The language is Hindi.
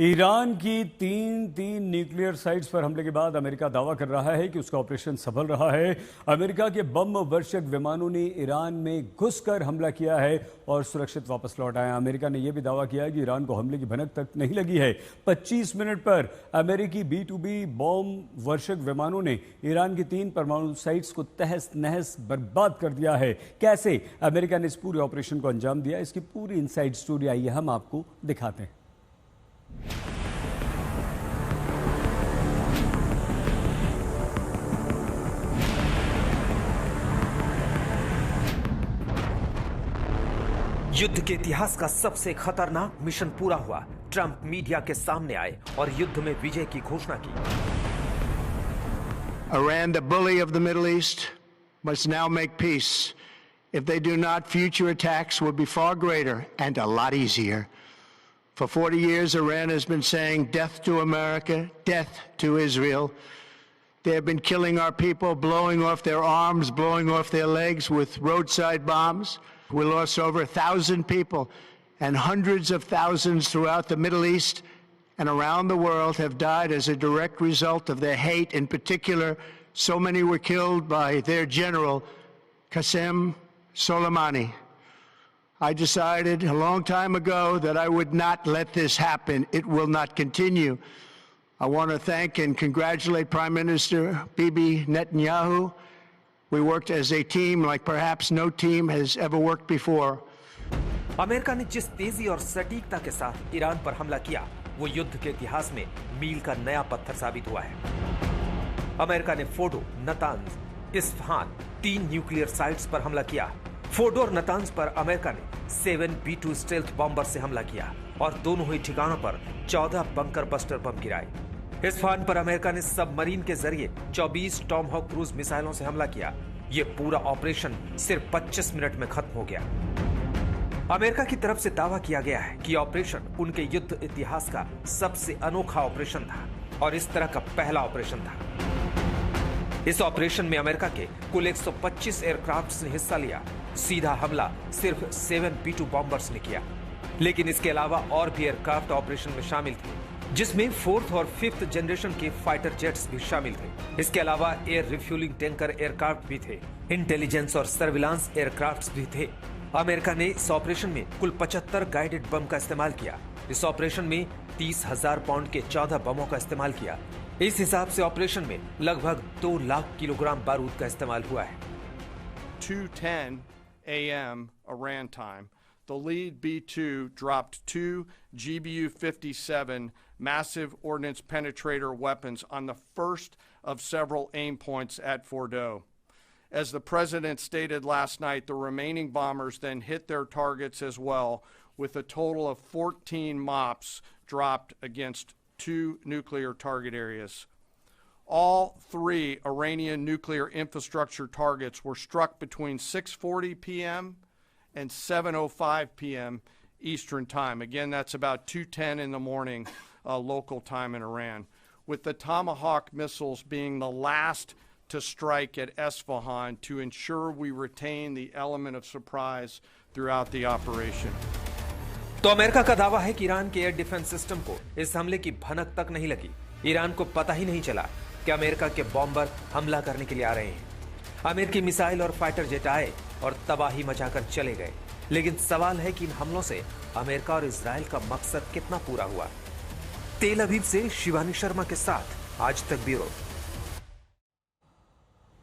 ईरान की तीन न्यूक्लियर साइट्स पर हमले के बाद अमेरिका दावा कर रहा है कि उसका ऑपरेशन सफल रहा है। अमेरिका के बम वर्षक विमानों ने ईरान में घुसकर हमला किया है और सुरक्षित वापस लौट आए। अमेरिका ने यह भी दावा किया है कि ईरान को हमले की भनक तक नहीं लगी है। 25 मिनट पर अमेरिकी B-2B बम वर्षक विमानों ने ईरान की 3 परमाणु साइट्स को तहस नहस बर्बाद कर दिया है। कैसे अमेरिका ने इस पूरे ऑपरेशन को अंजाम दिया, इसकी पूरी इनसाइड स्टोरी आइए हम आपको दिखाते हैं। युद्ध के इतिहास का सबसे खतरनाक मिशन पूरा हुआ। ट्रंप मीडिया के सामने आए और युद्ध में विजय की घोषणा की। Iran, the bully of the Middle East, must now make peace. If they do not, future attacks will be far greater and a lot easier. For 40 years, Iran has been saying death to America, death to Israel. They have been killing our people, blowing off their arms, blowing off their legs with roadside bombs. We lost over 1,000 people, and hundreds of thousands throughout the Middle East and around the world have died as a direct result of their hate. In particular, so many were killed by their general, Qasem Soleimani. I decided a long time ago that I would not let this happen. It will not continue. I want to thank and congratulate Prime Minister Bibi Netanyahu. We worked as a team like perhaps no team has ever worked before. America ने जिस तेजी और सटीकता के साथ ईरान पर हमला किया, वो युद्ध के इतिहास में मील का नया पत्थर साबित हुआ है। अमेरिका ने Fordow, Natanz, Isfahan 3 nuclear sites पर हमला किया। फोर्डो और नतांज पर अमेरिका ने 7 B-2 स्टेल्थ बॉम्बर से हमला किया और दोनों ही ठिकानों पर 14 बंकर बस्टर बम गिराए। इस्फहान पर अमेरिका ने सबमरीन के जरिए 24 टॉमहॉक क्रूज मिसाइलों से हमला किया। यह पूरा ऑपरेशन सिर्फ 25 मिनट में खत्म हो गया। अमेरिका की तरफ से दावा किया गया है कि ऑपरेशन उनके युद्ध इतिहास का सबसे अनोखा ऑपरेशन था और इस तरह का पहला ऑपरेशन था। इस ऑपरेशन में अमेरिका के कुल 125 एयरक्राफ्ट्स ने हिस्सा लिया। सीधा हमला सिर्फ 7 B-2 बॉम्बर्स ने किया, लेकिन इसके अलावा और भी एयरक्राफ्ट ऑपरेशन में शामिल थे, जिसमें 4th और 5th जनरेशन के फाइटर जेट्स भी शामिल थे। इसके अलावा एयर रिफ्यूलिंग टैंकर एयरक्राफ्ट भी थे, इंटेलिजेंस और सर्विलांस एयरक्राफ्ट्स भी थे। अमेरिका ने इस ऑपरेशन में कुल 75 गाइडेड बम का इस्तेमाल किया। इस ऑपरेशन में 30,000 पाउंड के 14 बमों का इस्तेमाल किया। इस हिसाब से ऑपरेशन में लगभग 2 लाख किलोग्राम बारूद का इस्तेमाल हुआ है। 2:10 a.m. Iran time, the lead B-2 dropped 2 GBU-57 massive ordnance penetrator weapons on the first of several aim points at Fordo. As the president stated last night, the remaining bombers then hit their targets as well, with a total of 14 MOPs dropped against 2 nuclear target areas. All 3 Iranian nuclear infrastructure targets were struck between 6:40 p.m. and 7:05 p.m. Eastern Time. Again, that's about 2:10 in the morning local time in Iran, with the Tomahawk missiles being the last to strike at Esfahan to ensure we retain the element of surprise throughout the operation. तो अमेरिका का दावा है कि ईरान के एयर डिफेंस सिस्टम को इस हमले की भनक तक नहीं लगी। ईरान को पता ही नहीं चला कि अमेरिका के बॉम्बर हमला करने के लिए आ रहे हैं। अमेरिकी मिसाइल और फाइटर जेट आए और तबाही मचाकर चले गए। लेकिन सवाल है कि इन हमलों से अमेरिका और इजराइल का मकसद कितना पूरा हुआ। तेल अवीव से शिवानी शर्मा के साथ आज तक ब्यूरो।